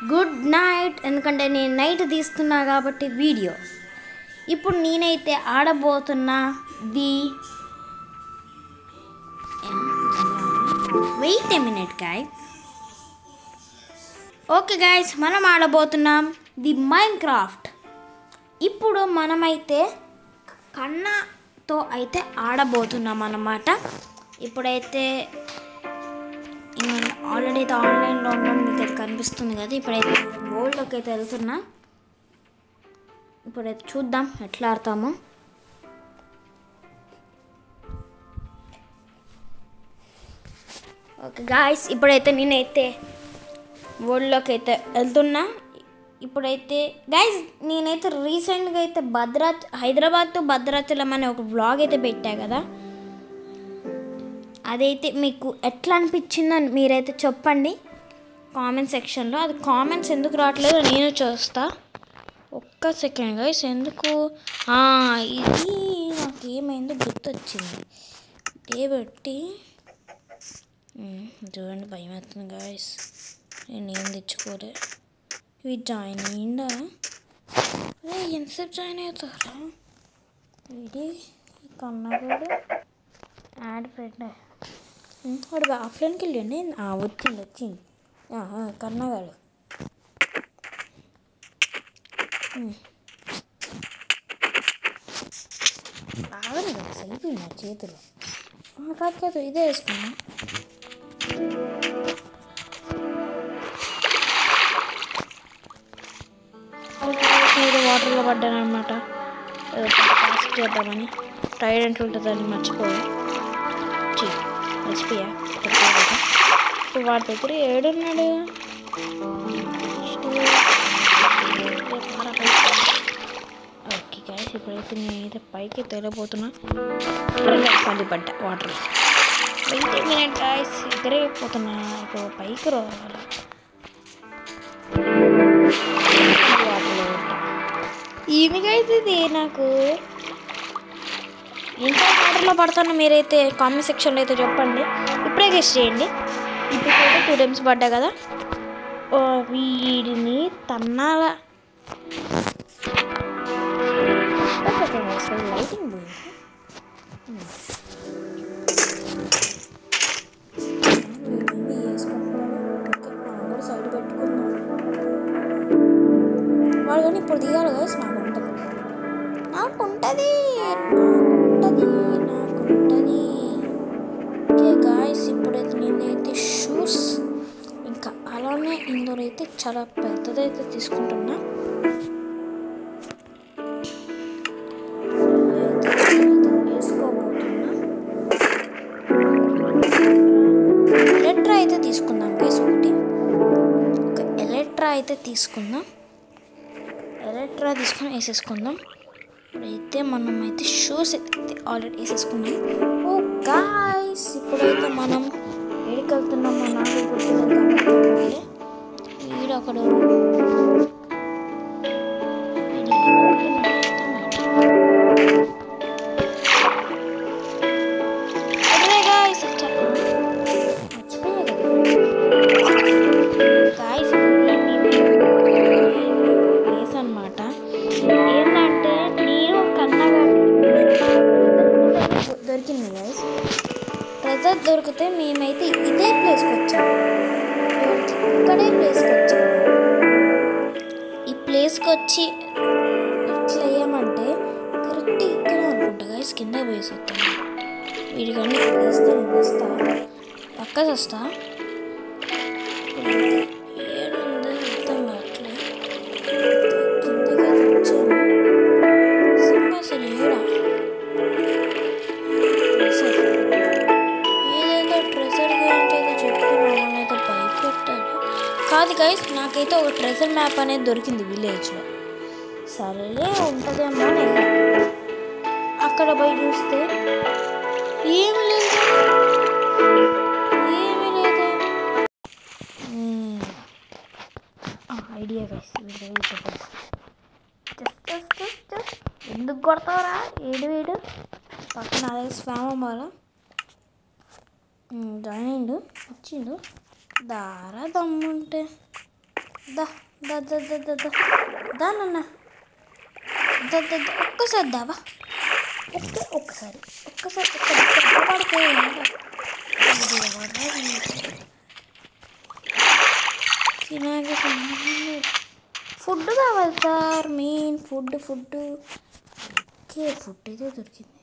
Good night. ఎందుకంటే నేను night తీస్తున్నా కాబట్టి వీడియో. ఇప్పుడు నేనైతే ఆడబోతున్నా wait a minute guys. Okay guys, మనం ఆడబోతున్నాం ది మైన్క్రాఫ్ట్. ఇప్పుడు మనమైతే కన్నాతో అయితే ఆడబోతున్నాం అన్నమాట. ఇప్పుడైతే ఆల్రెడీ అయితే ఆన్లైన్లో ఉన్నాను, మీకు అయితే కనిపిస్తుంది కదా. ఇప్పుడైతే వరల్డ్లోకి అయితే వెళ్తున్నా. ఇప్పుడైతే చూద్దాం ఎట్లా ఆడతామో. ఓకే గాయస్, ఇప్పుడైతే నేనైతే వరల్డ్లోకి అయితే వెళ్తున్నా. ఇప్పుడైతే గైస్ నేనైతే రీసెంట్గా అయితే హైదరాబాద్ టు భద్రాచలం అనే ఒక వ్లాగ్ అయితే పెట్టా కదా. అదైతే మీకు ఎట్లా అనిపించిందో మీరైతే చెప్పండి కామెంట్ సెక్షన్లో. అది కామెంట్స్ ఎందుకు రావట్లేదో నేను చూస్తా. ఒక్క సెకండ్ గైస్. ఎందుకు ఇది నాకు ఏమైందో గుర్తొచ్చింది. డే బట్టి చూడండి, భయం అవుతుంది గైస్. నేనేం తెచ్చుకోలే. ఇవి జాయిన్ అయ్యిందా? ఎంతసేపు జాయిన్ అవుతారా? ఇది కన్నాడు యాడ్ ఫ్రెండ్. వాడు ఆఫ్లైన్కి వెళ్ళండి. వచ్చింది కన్నగాడు. బాగానే కదా అయిపోయింది నా చేతిలో. కాదు ఇదే వేసుకున్నా. వాటర్లో పడ్డాను అనమాట. పాస్ చేద్దామని. టైడెంట్ ఉంటుందని మర్చిపోయా. మర్చిపోయా. ఇప్పుడు వాడి దగ్గర ఏడున్నాడు. ఓకే గాయస్, ఇప్పుడైతే నేనైతే పైకి తేలిపోతున్నా. పల్లి పడ్డా వాటర్. 20 minutes guys, ఎగరైపోతున్నా. ఇప్పుడు పైకి రావాలి. ఇది గైస్, ఇది నాకు ఎంత వాటర్లో పడతానో మీరైతే కామెంట్ సెక్షన్లో అయితే చెప్పండి. ఇప్పుడే గెస్ట్ చేయండి. ఇప్పుడైతే 2 times పడ్డా కదా. వీడిని తన్నాల. లైటింగ్ సైడ్ పెట్టుకుందాం. వాడు కానీ ఇప్పుడు దిగాలి గైస్. నాకుంటుంది. ఓకే గాయస్, ఇప్పుడైతే నేనైతే షూస్ ఇంకా అలానే ఇందులో అయితే చాలా పెద్దదైతే తీసుకుంటున్నా. వేసుకోబోతున్నా. ఎలక్ట్రా అయితే తీసుకుందాం గైస్. ఒక ఎలక్ట్రా అయితే తీసుకుందాం. ఎలక్ట్రా తీసుకొని వేసేసుకుందాం. ఇప్పుడైతే మనం అయితే షూస్ అయితే ఆల్రెడీ వేసేసుకున్నాం. ఓ గాయ్స్, ఇప్పుడైతే మనం ఎక్కడికి వెళ్తున్నామో నాకు గుర్తులేదు. వీడు అక్కడ ప్లేస్ అనమాట. ఏంటంటే నేను కన్నగా దొరికింది గైస్. ట్రెజర్ దొరికితే మేమైతే ఇదే ప్లేస్కి వచ్చాం. ఇక్కడే ప్లేస్కి వచ్చాం. ఈ ప్లేస్కి వచ్చి ఎట్లా వేయమంటే కరెక్ట్ ఇక్కడే అనుకుంటా గైస్. కింద వేసి వస్తాను. వీడి కానీ వేస్తే నేను వస్తా, పక్కకి వస్తా. ఏడుందో అర్థం కావట్లే. కిందకి వచ్చాను. అసలు ఏడా ఏదేదో ట్రెజర్ గురించి అయితే చెప్పి మమ్మల్ని అయితే భయపెట్టాడు. కాదు గైస్, నాకైతే ఒక ట్రెజర్ మ్యాప్ అనేది దొరికింది విలేజ్లో. సరేలే ఉంటుందేమో అని వెళ్ళా. అక్కడ పోయి చూస్తే ఏమి లేదు. ఐడియా గైస్, ఎందుకు కొడతావరా? వీడు పక్కన అదే స్వామ్ అవ్వాలా. జాయిన్ అయిండు, వచ్చిండు. దారా దమ్ముంటే దా దా దా దా దా దా దా నాన్న దా దా దా ఒక్కసారి దావా ఒక్కసారి పడితే తినాలి ఫుడ్ కావాలి sir main food okay food అయితే దొరికింది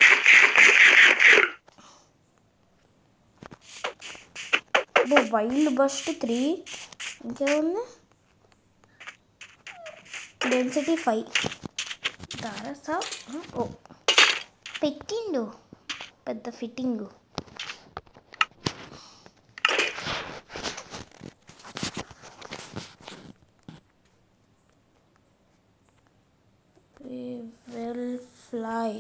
వైల్డ్ బస్ట్ 3 ఇంకేముంది డెన్సిటీ 5 దారసా ఓ పెట్టిండు పెద్ద ఫిట్టింగు will fly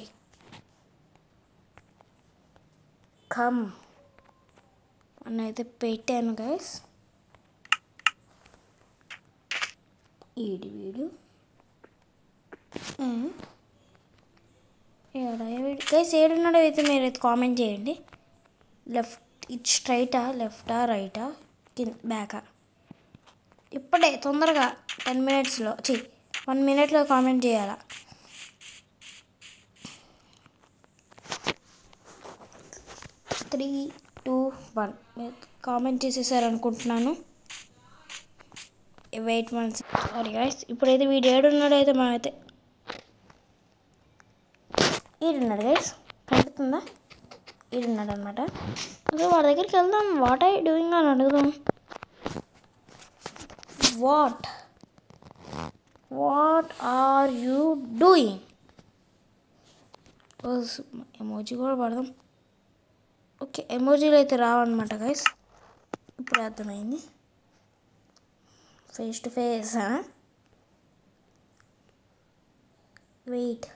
come అని అయితే పెట్టాను గైస్ వీడు గైస్ ఏడున్నాడో అయితే మీరు అయితే కామెంట్ చేయండి లెఫ్ట్ ఇట్ స్ట్రైటా లెఫ్టా రైటా బ్యాకా ఇప్పుడే తొందరగా 10 minutesలో 1 minute కామెంట్ చేయాలా 3 2 1 కామెంట్ చేసేసారనుకుంటున్నాను వెయిట్ మంత్స్ సారీ గైస్ ఇప్పుడైతే వీడు ఏడున్నాడో అయితే మనమైతే ఈడున్నాడు గైస్ కనిపిస్తుందా ఈడున్నాడు అనమాట అసలు వాడి దగ్గరికి వెళ్దాం వాట్ ఆర్ యూ డూయింగ్ అని అడుగుదాం what are you doing emoji కూడా పడదాం ఓకే ఎమోజీలు అయితే రావన్నమాట గైస్ ఇప్పుడు అర్థమైంది face to face wait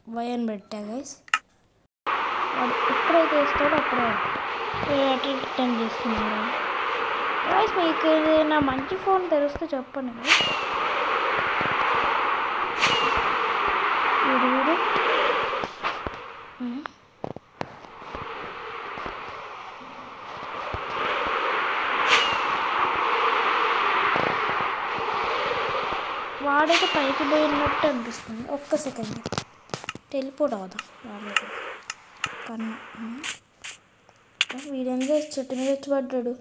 why అని పెట్టా గైస్ వాడు ఎప్పుడైతే వేస్తాడో అప్పుడే అటెండ్ చేస్తున్నాడు గైస్ మీకు ఏదైనా మంచి ఫోన్ తెరిస్తే చెప్పండి గైస్ వీడు వాడైతే పైకి పోయినట్టు అనిపిస్తుంది ఒక్క సెకండ్ టెలిపోర్ట్ అవుదాం రాలేదు కన్నా వీడెందుకు చెట్టు మీద వచ్చి పడ్డాడు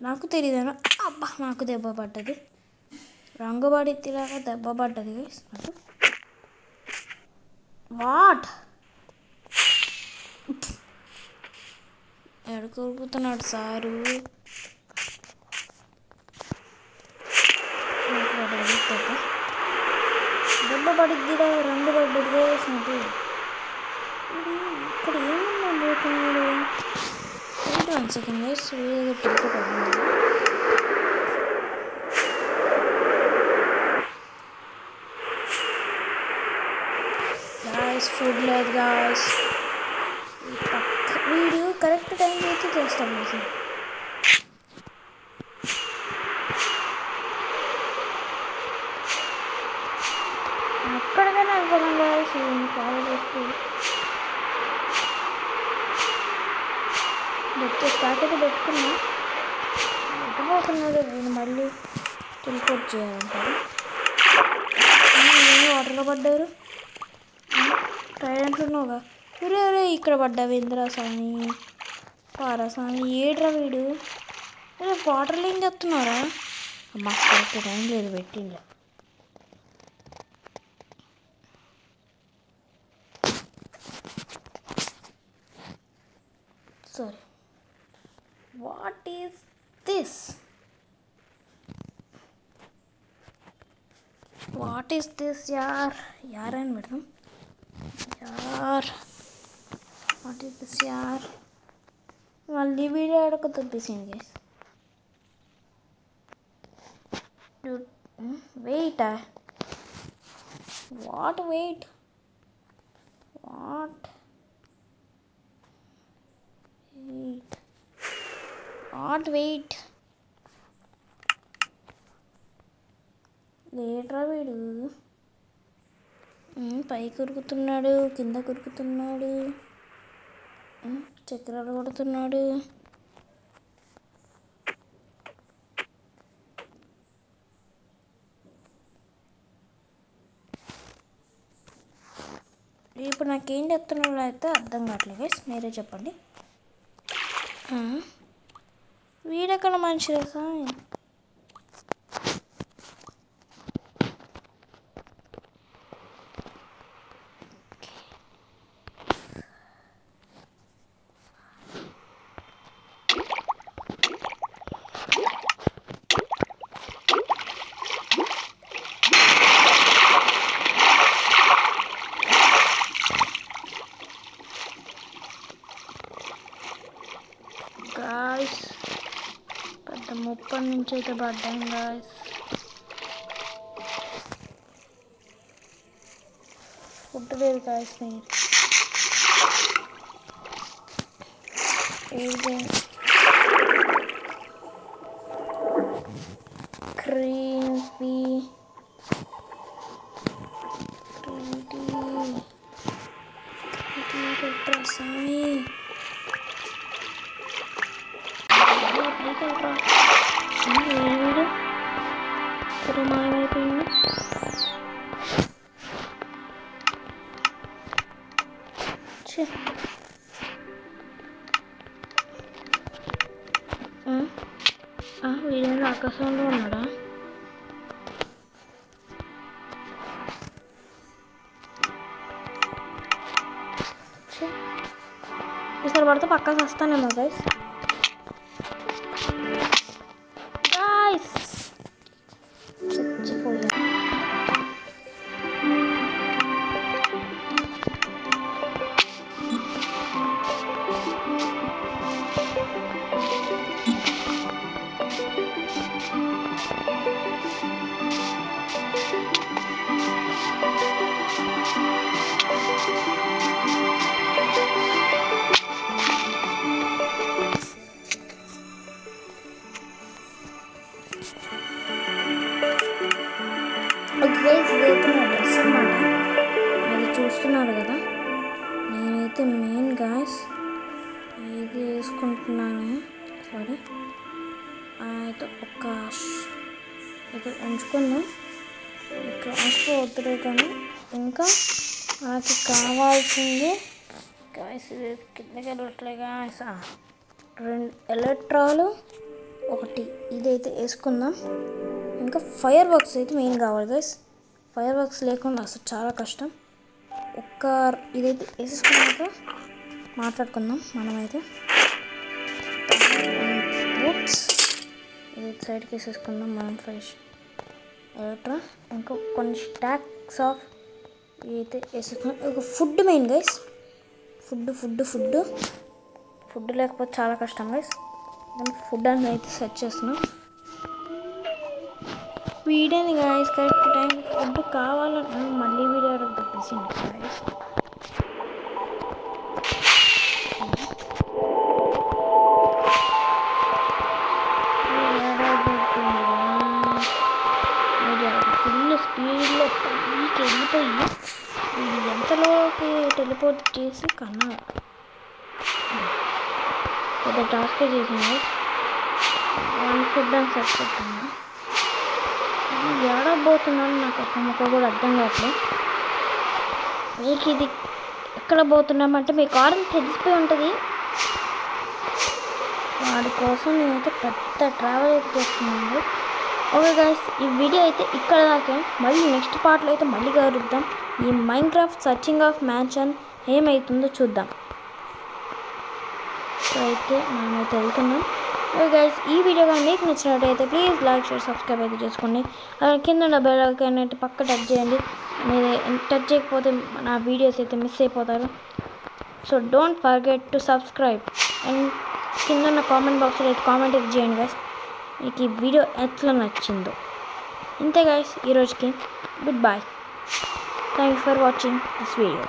నాకు తెలియదు అబ్బా నాకు దెబ్బ పడ్డది రంగు పడితేలాగా దెబ్బ పడ్డది నాకు వాట్ ఎడుకోపోతున్నాడు సారు దెబ్బ పడిద్దిరా 2 పడ్డది నాకు ఇక్కడ ఏమన్నా పోతున్నాడు 1 second guys video tilt guys food లేదు గాయస్ వీడియో కరెక్ట్ టైం అయితే చేస్తాం అసలు ఎక్కడికైనా వెళ్ళిపోదాం గాయస్ ఫాలో చేస్తూ స్టార్ట్ అయితే పెట్టుకున్నా ఎట్టుపోతున్నాడు నేను మళ్ళీ టెలిపోర్ట్ చేయాలంటారు వాటర్లో పడ్డారు ట్రైడెంట్లు ఉన్నావుగా ఒరే ఇక్కడ పడ్డావు ఇందిరా స్వామి పారస్వామి ఏడ్రా వీడు వాటర్లో ఏం చెప్తున్నారా అమ్మా కరెక్ట్ టైం లేదు పెట్టిండ్రా సారీ వాట్ ఈస్ దిస్ యార్ అని పెడదాం యార్ వాట్ ఈస్ దిస్ యార్ మళ్ళీ వీడియో ఆడక తప్పిసింది గైస్ వెయిటా వాట్ వెయిట్ లేట్రా వీడు పైకి ఉరుకుతున్నాడు కింద ఉరుకుతున్నాడు చక్రాలు కొడుతున్నాడు. ఇప్పుడు నాకేం చెప్తున్నాడు అయితే అర్థం కావట్లేదు గైస్, మీరే చెప్పండి. వీడెక్కడ మనిషి సార్? గాయ్స్ పెద్ద ముప్పటి నుంచి అయితే పడ్డాం గాయ్స్. ఫుడ్ లేదు గాయ్స్. మీరు క్రీపీ సాయి మాయమైపోయింది. వీడేదో ఆకాశంలో ఉన్నాడా? ఈసారి పడితే పక్కకి వస్తానేమో గైస్. చచ్చిపోయా. గైస్ ఇదైతే నా డ్రెస్ అన్నమాట. అది చూస్తున్నారు కదా, నేనైతే మెయిన్ గాయస్ ఇది వేసుకుంటున్నాను. సారీ అయితే ఒక ఇది ఉంచుకుందాం. క్రాస్లో వద్దులే కానీ ఇంకా నాకు కావాల్సింది గాయస్ ఇది కిందకి వెళ్ళట్లే గాయస్. 2 ఎలక్ట్రాలు ఒకటి ఇదైతే వేసుకుందాం. ఇంకా ఫైర్ వర్క్స్ అయితే మెయిన్ కావాలి గైస్. ఫైర్ వర్క్స్ లేకుండా అసలు చాలా కష్టం. ఇదైతే వేసేసుకున్నాక మాట్లాడుకుందాం మనమైతే. బుక్స్ ఇదైతే సైడ్కి వేసేసుకుందాం మనం. ఫ్రెష్ ఎలక్ట్రా ఇంకా కొన్ని స్టాక్స్ ఆఫ్ ఇదైతే వేసేసుకున్నాం. ఒక ఫుడ్ మెయిన్ గైస్. ఫుడ్ లేకపోతే చాలా కష్టం గైస్. ఫుడ్ అని అయితే సెర్చ్ చేస్తున్నాం. వీడియోని గాయస్ కరెక్ట్ టైం ఫుడ్ కావాలన్నా మళ్ళీ వీడియో పెట్టేసింది గాయస్. ఫుల్ స్పీడ్లో పైకి వెళ్ళిపోయి ఇది ఎంతలోకి టెలిపోర్ట్ చేసి కన్నా పెద్ద టాస్క్ చేసింది. 1 ఫుడ్ అని సెర్చ్ చేస్తాను. ఏడబోతున్నాను నాకు ఒక్క ముక్క కూడా అర్థం కావట్లేదు. మీకు ఇది ఎక్కడ పోతున్నామంటే మీకు ఆర్డర్ తెలిసిపోయి ఉంటుంది. వాడి కోసం నేనైతే పెద్ద ట్రావెల్ అయితే చేస్తున్నాను. ఓకే గైస్, ఈ వీడియో అయితే ఇక్కడ దాకా. మళ్ళీ నెక్స్ట్ పార్ట్లో అయితే మళ్ళీ కలుద్దాం. ఈ మైన్క్రాఫ్ట్ సర్చింగ్ ఆఫ్ మ్యాన్షన్ ఏమవుతుందో చూద్దాం. సో అయితే మనమైతే వెళ్తున్నాం. ఓకే గైస్, ఈ వీడియో కానీ మీకు నచ్చినట్టయితే ప్లీజ్ లైక్ షేర్ సబ్స్క్రైబ్ అయితే చేసుకోండి. అలాగే కింద ఉన్న బెల్ ఐకాన్ అయితే పక్క టచ్ చేయండి. మీరు టచ్ చేయకపోతే నా వీడియోస్ అయితే మిస్ అయిపోతారు. So don't forget to subscribe and కింద ఉన్న కామెంట్ బాక్స్లో అయితే కామెంట్ అయితే చేయండి గైస్ మీకు ఈ వీడియో ఎట్లా నచ్చిందో. ఇంతే గైస్ ఈరోజుకి good bye. Thank you for watching this video.